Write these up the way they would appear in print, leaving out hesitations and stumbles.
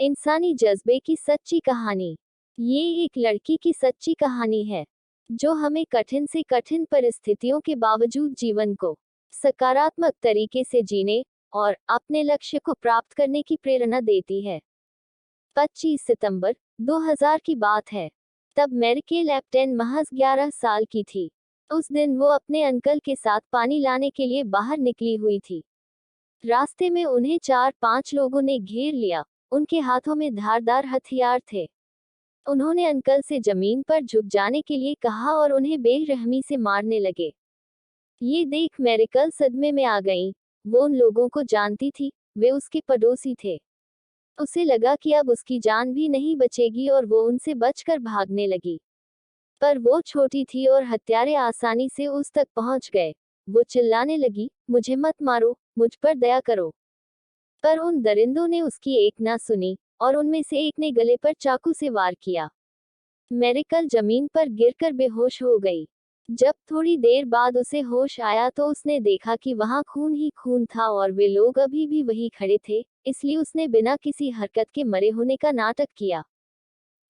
इंसानी जज्बे की सच्ची कहानी। ये एक लड़की की सच्ची कहानी है जो हमें कठिन से कठिन परिस्थितियों के बावजूद जीवन को सकारात्मक तरीके से जीने और अपने लक्ष्य को प्राप्त करने की प्रेरणा देती है। 25 सितंबर 2000 की बात है। तब मैरिकेल एप्टेन महज 11 साल की थी। उस दिन वो अपने अंकल के साथ पानी लाने के लिए बाहर निकली हुई थी। रास्ते में उन्हें 4-5 लोगों ने घेर लिया। उनके हाथों में धारदार हथियार थे। उन्होंने अंकल से जमीन पर झुक जाने के लिए कहा और उन्हें बेरहमी से मारने लगे। ये देख मैरिकल सदमे में आ गई। वो उन लोगों को जानती थी, वे उसके पड़ोसी थे। उसे लगा कि अब उसकी जान भी नहीं बचेगी और वो उनसे बचकर भागने लगी। पर वो छोटी थी और हत्यारे आसानी से उस तक पहुंच गए। वो चिल्लाने लगी, मुझे मत मारो, मुझ पर दया करो। पर उन दरिंदों ने उसकी एक ना सुनी और उनमें से एक ने गले पर चाकू से वार किया। मैरिकल जमीन पर गिरकर बेहोश हो गई। जब थोड़ी देर बाद उसे होश आया तो उसने देखा कि वहां खून ही खून था और वे लोग अभी भी वहीं खड़े थे, इसलिए उसने बिना किसी हरकत के मरे होने का नाटक किया।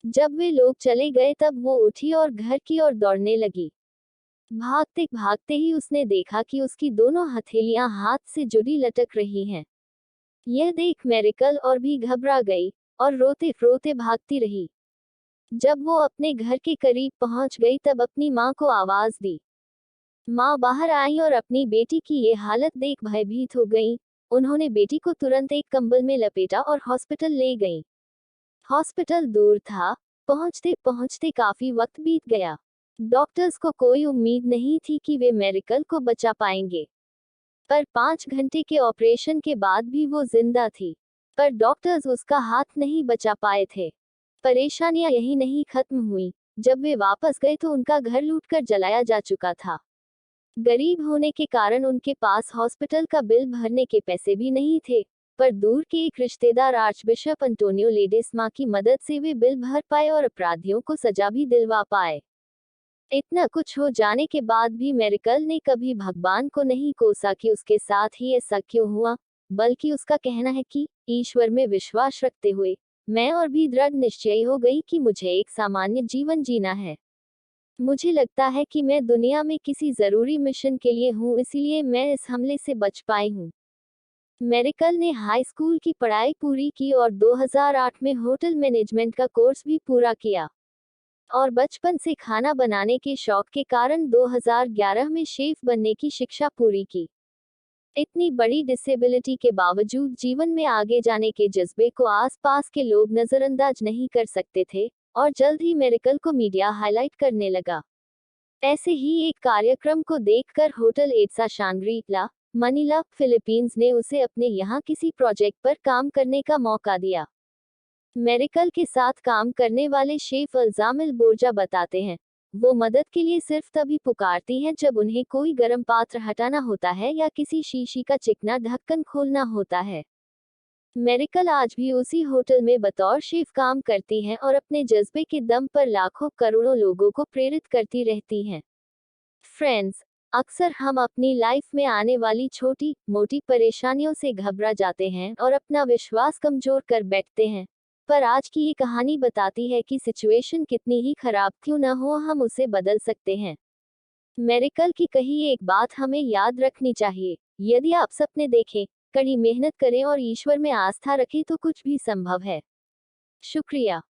जब वे लोग चले गए तब वो उठी और घर की ओर दौड़ने लगी। भागते भागते ही उसने देखा कि उसकी दोनों हथेलियां हाथ से जुड़ी लटक रही हैं। यह देख मैरिकल और भी घबरा गई और रोते रोते भागती रही। जब वो अपने घर के करीब पहुंच गई तब अपनी माँ को आवाज दी। माँ बाहर आई और अपनी बेटी की ये हालत देख भयभीत हो गई। उन्होंने बेटी को तुरंत एक कंबल में लपेटा और हॉस्पिटल ले गई। हॉस्पिटल दूर था। पहुंचते पहुंचते काफी वक्त बीत गया। डॉक्टर्स को कोई उम्मीद नहीं थी कि वे मैरिकल को बचा पाएंगे। पर 5 घंटे के ऑपरेशन के बाद भी वो जिंदा थी। पर डॉक्टर्स उसका हाथ नहीं बचा पाए थे। परेशानियां यही नहीं खत्म हुई। जब वे वापस गए तो उनका घर लूटकर जलाया जा चुका था। गरीब होने के कारण उनके पास हॉस्पिटल का बिल भरने के पैसे भी नहीं थे। पर दूर के एक रिश्तेदार आर्चबिशप अंटोनियो लेडेस्मा की मदद से वे बिल भर पाए और अपराधियों को सजा भी दिलवा पाए। इतना कुछ हो जाने के बाद भी मैरिकल ने कभी भगवान को नहीं कोसा कि उसके साथ ही ऐसा क्यों हुआ, बल्कि उसका कहना है कि ईश्वर में विश्वास रखते हुए मैं और भी दृढ़ निश्चयी हो गई कि मुझे एक सामान्य जीवन जीना है। मुझे लगता है कि मैं दुनिया में किसी जरूरी मिशन के लिए हूँ, इसीलिए मैं इस हमले से बच पाई हूँ। मैरिकल ने हाई स्कूल की पढ़ाई पूरी की और 2008 में होटल मैनेजमेंट का कोर्स भी पूरा किया। और बचपन से खाना बनाने के शौक के कारण 2011 में शेफ बनने की शिक्षा पूरी की। इतनी बड़ी डिसेबिलिटी के बावजूद जीवन में आगे जाने के जज्बे को आसपास के लोग नजरअंदाज नहीं कर सकते थे और जल्द ही मैरिकल को मीडिया हाईलाइट करने लगा। ऐसे ही एक कार्यक्रम को देखकर होटल एड्सा शांग्री-ला, मनीला, फिलीपींस ने उसे अपने यहाँ किसी प्रोजेक्ट पर काम करने का मौका दिया। मैरिकल के साथ काम करने वाले शेफ अल्जामिल बोर्जा बताते हैं, वो मदद के लिए सिर्फ तभी पुकारती हैं जब उन्हें कोई गर्म पात्र हटाना होता है या किसी शीशी का चिकना ढक्कन खोलना होता है। मैरिकल आज भी उसी होटल में बतौर शेफ काम करती हैं और अपने जज्बे के दम पर लाखों करोड़ों लोगों को प्रेरित करती रहती हैं। फ्रेंड्स, अक्सर हम अपनी लाइफ में आने वाली छोटी मोटी परेशानियों से घबरा जाते हैं और अपना विश्वास कमजोर कर बैठते हैं। पर आज की ये कहानी बताती है कि सिचुएशन कितनी ही खराब क्यों न हो, हम उसे बदल सकते हैं। मैरिकल की कही एक बात हमें याद रखनी चाहिए, यदि आप सपने देखें, कड़ी मेहनत करें और ईश्वर में आस्था रखें तो कुछ भी संभव है। शुक्रिया।